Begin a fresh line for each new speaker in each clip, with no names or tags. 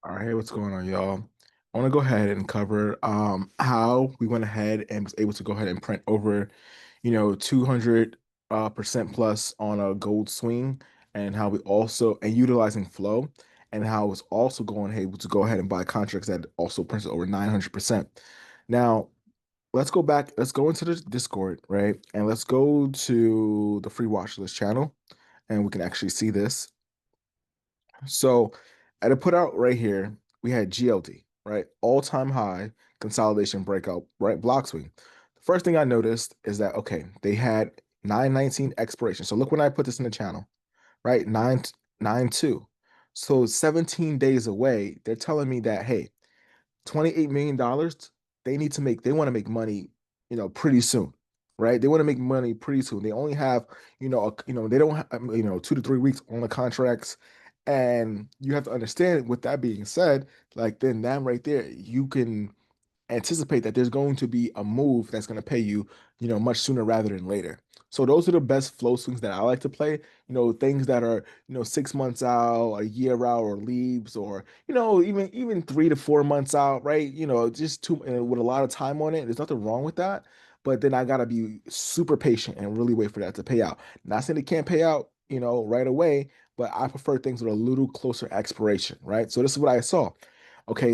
All right, what's going on, y'all? I want to go ahead and cover how we went ahead and was able to go ahead and print over, 200 percent plus on a gold swing, and how we also and utilizing flow, and how it was also going able to go ahead and buy contracts that also printed over 900%. Now, let's go back, let's go into the Discord, right? And let's go to the free watch list channel, and we can actually see this. So at a put out right here, we had GLD, right? All-time high consolidation breakout, right? Block swing. The first thing I noticed is that, okay, they had 919 expiration. So look when I put this in the channel, right? 992. So 17 days away, they're telling me that, hey, $28 million, they want to make money, pretty soon, right? They want to make money pretty soon. They only have, they don't have, 2 to 3 weeks on the contracts. And you have to understand, with that being said, like then that right there, you can anticipate that there's going to be a move that's going to pay you, much sooner rather than later. So those are the best flow swings that I like to play. Things that are, 6 months out, a year out, or leaves, or even 3 to 4 months out, right? Just too with a lot of time on it. There's nothing wrong with that, but then I gotta be super patient and really wait for that to pay out. Not saying it can't pay out, right away, but I prefer things with a little closer expiration, right? So this is what I saw. Okay,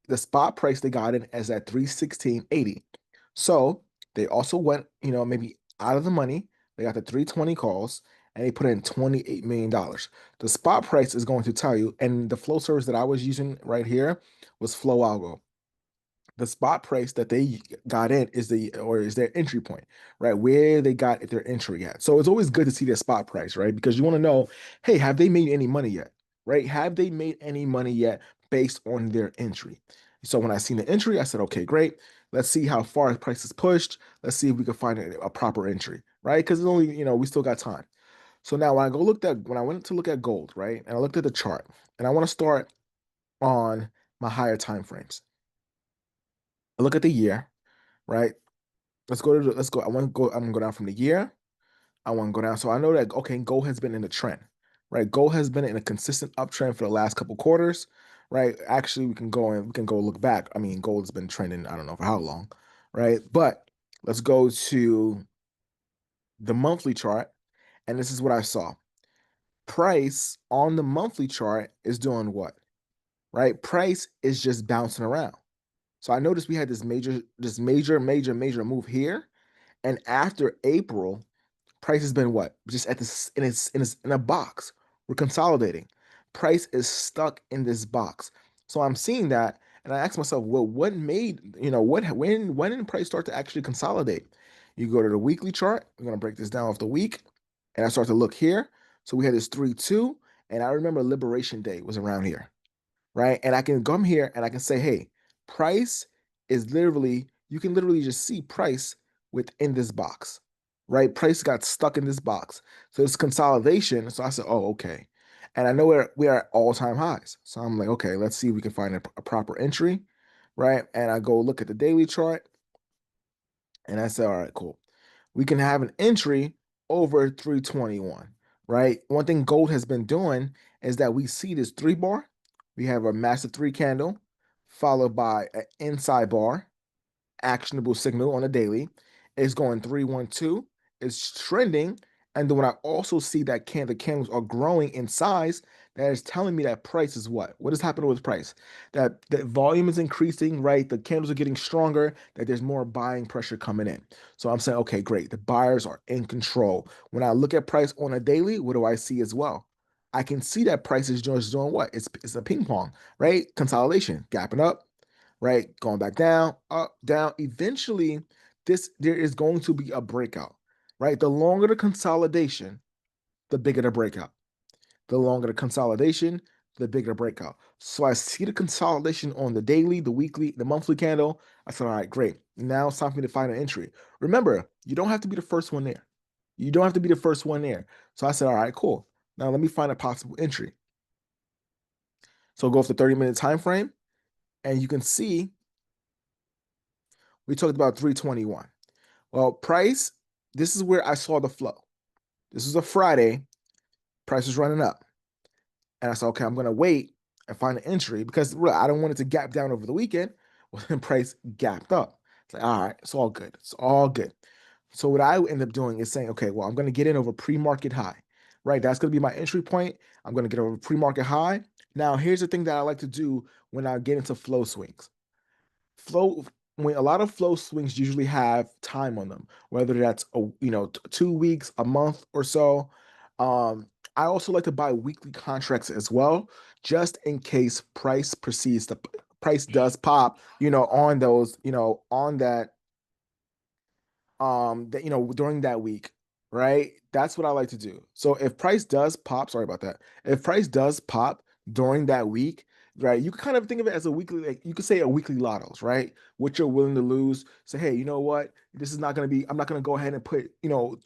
the spot price they got in is at 316.80. So they also went, maybe out of the money. They got the 320 calls and they put in $28 million. The spot price is going to tell you, and the flow service that I was using right here was Flow Algo. The spot price that they got in is their entry point, right? Where they got their entry at. So it's always good to see their spot price, right? Because you want to know, hey, have they made any money yet? Right? Have they made any money yet based on their entry? So when I seen the entry, I said, okay, great. Let's see how far the price is pushed. Let's see if we can find a proper entry, right? Because it's only, we still got time. So now when I went to look at gold, right? And I looked at the chart, and I want to start on my higher time frames. I look at the year, right? Let's go. I'm gonna go down from the year. I want to go down. So I know that, okay, gold has been in a trend, right? Gold has been in a consistent uptrend for the last couple quarters, right? Actually, we can go look back. I mean, gold has been trending, I don't know for how long, right? But let's go to the monthly chart, and this is what I saw. Price on the monthly chart is doing what? Right? Price is just bouncing around. So I noticed we had this major move here. And after April, price has been what? Just at this in a box. We're consolidating. Price is stuck in this box. So I'm seeing that, and I ask myself, well, what made, when did price start to actually consolidate? You go to the weekly chart. We're gonna break this down off the week, and I start to look here. So we had this 3-2, and I remember Liberation Day was around here, right? And I can come here and I can say, hey, price is literally, you can literally just see price within this box, right? Price got stuck in this box. So it's consolidation. So I said, oh, okay. And I know we are at all-time highs. So I'm like, okay, let's see if we can find a proper entry, right? And I go look at the daily chart and I said, all right, cool. We can have an entry over 321, right? One thing gold has been doing is that we see this three bar. We have a massive three candle followed by an inside bar, actionable signal on a daily. It's going 312. It's trending. And then when I also see that the candles are growing in size, that is telling me that price is what? What is happening with price? That the volume is increasing, right? The candles are getting stronger, that there's more buying pressure coming in. So I'm saying, okay, great. The buyers are in control. When I look at price on a daily, what do I see as well? I can see that price is just doing what? It's a ping pong, right? Consolidation, gapping up, right? Going back down, up, down. Eventually, there is going to be a breakout, right? The longer the consolidation, the bigger the breakout. The longer the consolidation, the bigger the breakout. So I see the consolidation on the daily, the weekly, the monthly candle. I said, all right, great. Now it's time for me to find an entry. Remember, you don't have to be the first one there. You don't have to be the first one there. So I said, all right, cool. Now let me find a possible entry. So go off the 30-minute time frame, and you can see we talked about 321. Well, price, this is where I saw the flow. This is a Friday, price is running up. And I said, okay, I'm going to wait and find an entry because really, I don't want it to gap down over the weekend. Well, then price gapped up. It's like, all right, it's all good. It's all good. So what I end up doing is saying, okay, well, I'm going to get in over pre-market high, right? That's going to be my entry point. I'm going to get over pre-market high. Now, here's the thing that I like to do when I get into flow swings. Flow when a lot of flow swings usually have time on them, whether that's 2 weeks, a month or so. I also like to buy weekly contracts as well, just in case price does pop, on those, on that during that week, right? That's what I like to do. So if price does pop, sorry about that. If price does pop during that week, right, you can kind of think of it as a weekly, like you could say a weekly lottos, right? What you're willing to lose. Say, hey, you know what? This is not going to be, I'm not going to go ahead and put,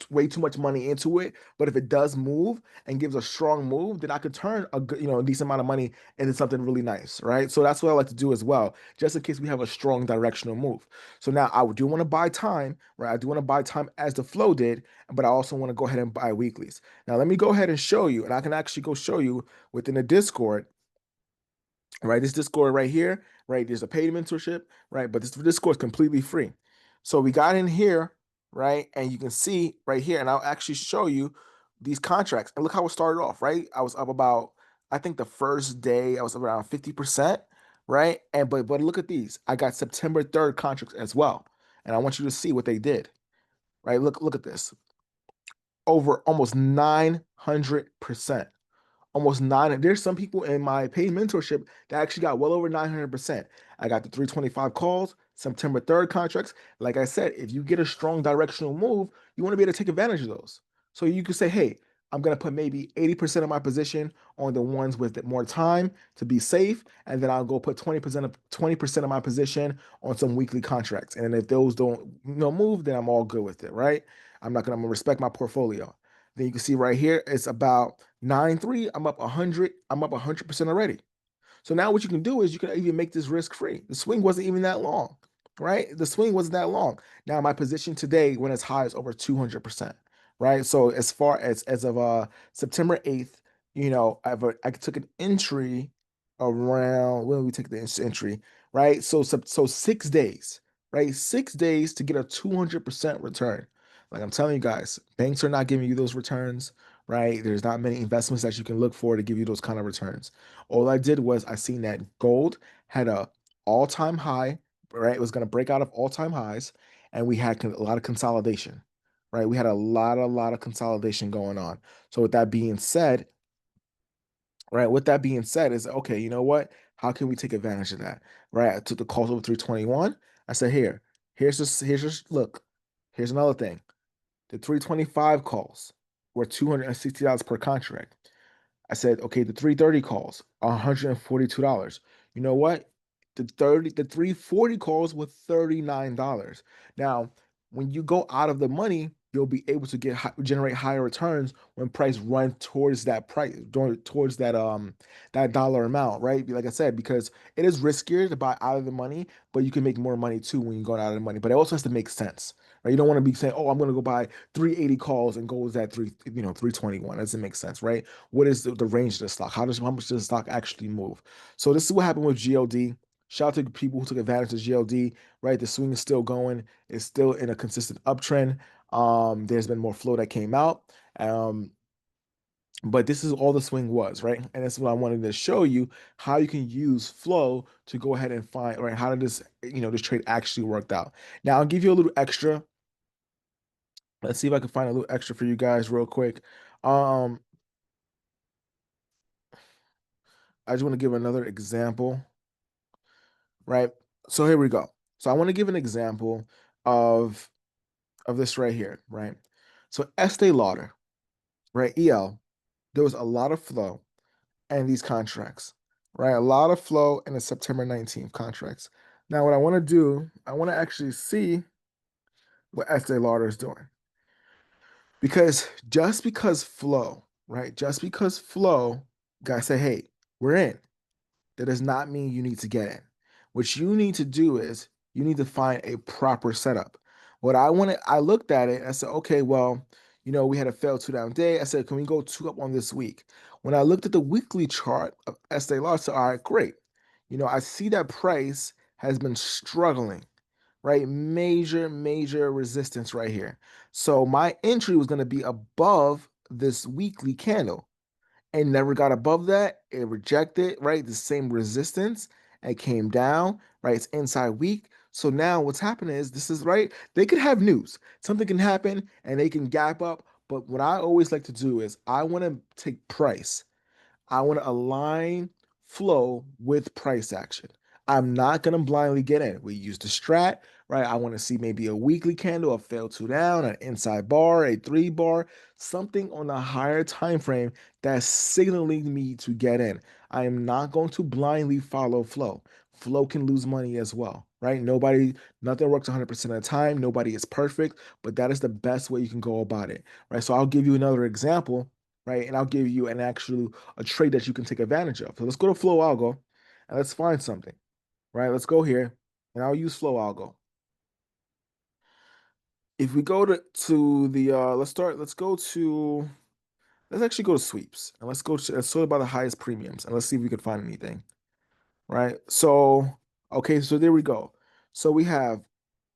way too much money into it. But if it does move and gives a strong move, then I could turn a good, a decent amount of money into something really nice, right? So that's what I like to do as well, just in case we have a strong directional move. So now I do want to buy time, right? I do want to buy time as the flow did, but I also want to go ahead and buy weeklies. Now let me go ahead and show you, and I can actually go show you within the Discord, right? This Discord right here, right? There's a paid mentorship, right? But this Discord is completely free. So we got in here, right? And you can see right here, and I'll actually show you these contracts. And look how it started off, right? I was up about, I think the first day I was around 50%, right? And but look at these. I got September 3rd contracts as well. And I want you to see what they did, right? Look at this. Over almost 900%. Almost nine. There's some people in my paid mentorship that actually got well over 900%. I got the 325 calls, September 3rd contracts. Like I said, if you get a strong directional move, you want to be able to take advantage of those. So you could say, hey, I'm going to put maybe 80% of my position on the ones with more time to be safe. And then I'll go put 20% of my position on some weekly contracts. And if those don't move, then I'm all good with it, right? I'm gonna respect my portfolio. Then you can see right here, it's about 9-3. I'm up 100. I'm up 100% already. So now what you can do is you can even make this risk free. The swing wasn't even that long, right? The swing wasn't that long. Now my position today went as high as over 200%, right? So as far as of September 8th, I took an entry around when we take the entry, right? So 6 days, right? 6 days to get a 200% return. Like I'm telling you guys, banks are not giving you those returns, right? There's not many investments that you can look for to give you those kind of returns. All I did was I seen that gold had a all-time high, right? It was going to break out of all-time highs, and we had a lot of consolidation, right? We had a lot of consolidation going on. So with that being said, right, with that being said, is okay, you know what? How can we take advantage of that? Right? I took the calls over 321. I said, here's just look, here's another thing. The 325 calls were $260 per contract. I said, okay, the 330 calls, $142. You know what? The 340 calls were $39. Now, when you go out of the money, you'll be able to generate higher returns when price run towards that price, towards that dollar amount, right? Like I said, because it is riskier to buy out of the money, but you can make more money too when you go out of the money. But it also has to make sense, right? You don't want to be saying, oh, I'm going to go buy 380 calls and goes at 321. That doesn't make sense, right? What is the range of the stock? How much does the stock actually move? So this is what happened with GLD. Shout out to the people who took advantage of GLD, right? The swing is still going. It's still in a consistent uptrend. There's been more flow that came out. But this is all the swing was, right? And that's what I wanted to show you, how you can use flow to go ahead and find, right? How did this trade actually worked out? Now I'll give you a little extra. Let's see if I can find a little extra for you guys real quick. Um, I just want to give another example, right? So here we go. So I want to give an example of this right here, right? So Estee Lauder, right? EL, there was a lot of flow in these contracts, right? A lot of flow in the September 19th contracts. Now, what I want to do, I want to actually see what Estee Lauder is doing. Because just because flow, right? Just because flow, guys say, hey, we're in. That does not mean you need to get in. What you need to do is you need to find a proper setup. I looked at it. I said, okay, well, we had a failed two down day. I said, can we go two up on this week? When I looked at the weekly chart of Estee Lauder, I said, all right, great. I see that price has been struggling, right? Major resistance right here. So my entry was going to be above this weekly candle and never got above that. It rejected, right? The same resistance and came down, right? It's inside weak. So now what's happening is this is right. They could have news. Something can happen and they can gap up. But what I always like to do is I want to take price. I want to align flow with price action. I'm not going to blindly get in. We use the strat, right? I want to see maybe a weekly candle, a fail two down, an inside bar, a three bar, something on a higher time frame that's signaling me to get in. I am not going to blindly follow flow. Flow can lose money as well, right? Nothing works 100% of the time. Nobody is perfect, but that is the best way you can go about it, right? So I'll give you another example, right? And I'll give you a trade that you can take advantage of. So let's go to flow algo and let's find something, right? Let's go here and I'll use flow algo. If we go to the let's actually go to sweeps and let's sort by the highest premiums and let's see if we can find anything, right? So okay, so there we go. So we have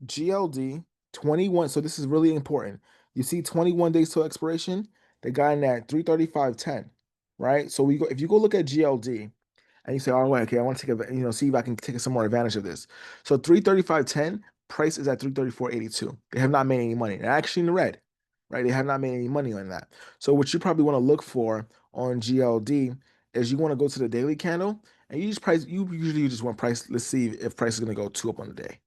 GLD 21. So this is really important. You see 21 days till expiration, they got in at 335.10, right? So we go if you go look at GLD and you say, oh, wait, okay, I want to take see if I can take some more advantage of this. So 335.10, price is at 334.82. They have not made any money. They're actually in the red, right? They have not made any money on that. So what you probably want to look for on GLD is you want to go to the daily candle and you usually just want price. Let's see if price is going to go two up on the day,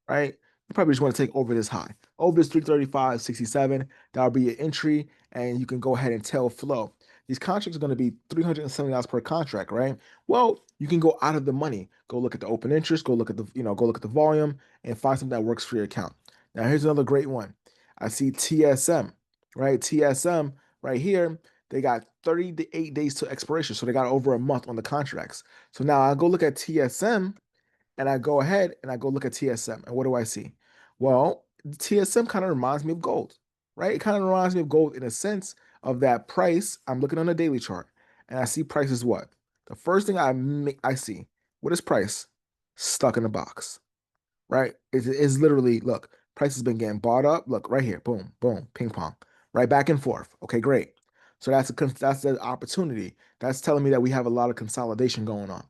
right? You probably just want to take over this high, over this 335.67. That'll be your entry, and you can go ahead and tell flow. These contracts are going to be $370 per contract, right? Well, you can go out of the money. Go look at the open interest, go look at the volume and find something that works for your account. Now, here's another great one. I see TSM, right? TSM right here, they got 38 days to expiration. So they got over a month on the contracts. So now I go look at TSM and I go ahead and I go look at TSM. And what do I see? Well, TSM kind of reminds me of gold, right? It kind of reminds me of gold in a sense of that price. I'm looking on the daily chart and I see price is what? The first thing I see, what is price? Stuck in a box, right? It's literally, look, price has been getting bought up. Look, right here, boom, boom, ping pong, right back and forth. Okay, great. So that's the opportunity. That's telling me that we have a lot of consolidation going on.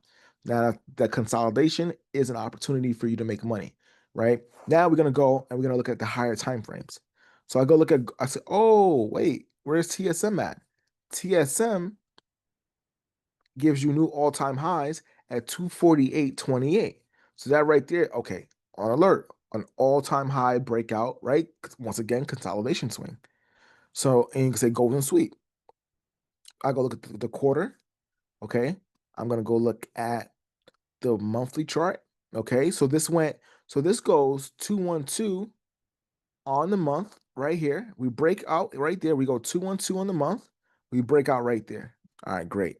Now, that consolidation is an opportunity for you to make money, right? Now we're gonna go and we're gonna look at the higher time frames. So I say, oh, wait, where's TSM at? TSM gives you new all-time highs at 248.28. So that right there, okay, on alert, an all-time high breakout, right? Once again, consolidation swing. So, and you can say golden sweep. I go look at the quarter, okay? I'm gonna go look at the monthly chart, okay? So this goes 212 on the month right here. We break out right there. We go 212 on the month. We break out right there. All right, great.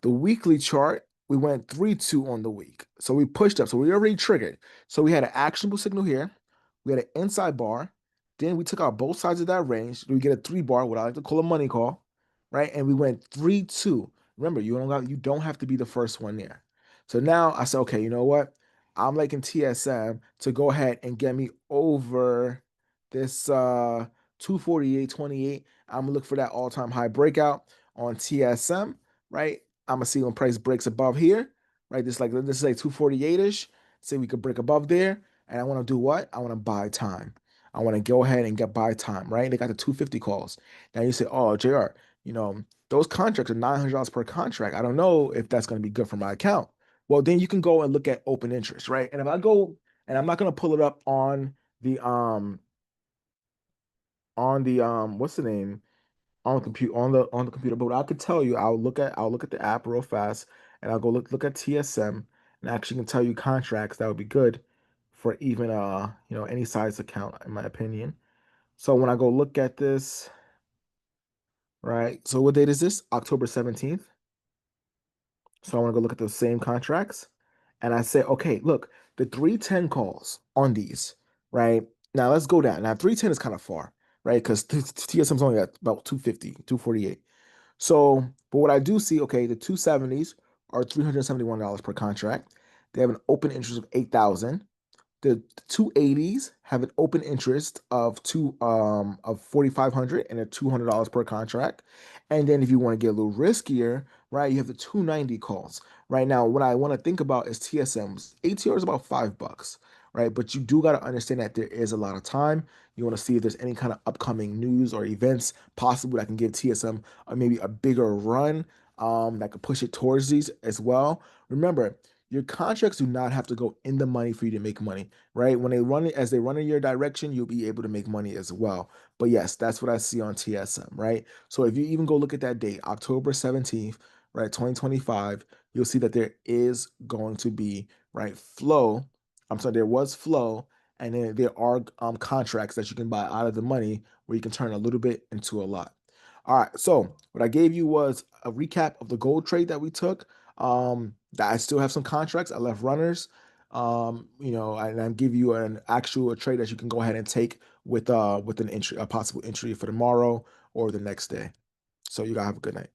The weekly chart, we went 3-2 on the week. So we pushed up. So we already triggered. So we had an actionable signal here. We had an inside bar. Then we took out both sides of that range. We get a three bar, what I like to call a money call, right? And we went 3-2. Remember, you don't have to be the first one there. So now I said, okay, you know what? I'm liking TSM to go ahead and get me over this 248.28. I'm gonna look for that all-time high breakout on TSM, right? I'm gonna see when price breaks above here, right? This is like 248-ish. Say we could break above there. And I want to do what? I want to buy time. I want to go ahead and get buy time, right? They got the 250 calls. Now you say, oh, JR, those contracts are $900 per contract. I don't know if that's going to be good for my account. Well, then you can go and look at open interest, right? And if I go, and I'm not going to pull it up the um on the what's the name? On the computer, but what I could tell you, I'll look at the app real fast and I'll go look at TSM and actually can tell you contracts that would be good for even any size account in my opinion. So when I go look at this, right? So what date is this? October 17th. So I want to go look at those same contracts and I say, okay, look, the 310 calls on these, right? Now let's go down. Now 310 is kind of far, right? Because TSM's only at about 250, 248. So, but what I do see, okay, the 270s are $371 per contract. They have an open interest of 8,000. The 280s have an open interest of 4,500 and a $200 per contract. And then if you want to get a little riskier, right, you have the 290 calls. Right now, what I want to think about is TSMs. ATR is about $5, right? But you do got to understand that there is a lot of time. You want to see if there's any kind of upcoming news or events possible that can give TSM maybe a bigger run that could push it towards these as well. Remember, your contracts do not have to go in the money for you to make money, right? When they run it as they run in your direction, you'll be able to make money as well. But yes, that's what I see on TSM, right? So if you even go look at that date, October 17th, right, 2025, you'll see that there is going to be, right, flow. I'm sorry, there was flow, and then there are contracts that you can buy out of the money where you can turn a little bit into a lot. All right, so what I gave you was a recap of the gold trade that we took. That I still have some contracts. I left runners. And I give you an actual trade that you can go ahead and take with an entry, a possible entry for tomorrow or the next day. So you gotta have a good night.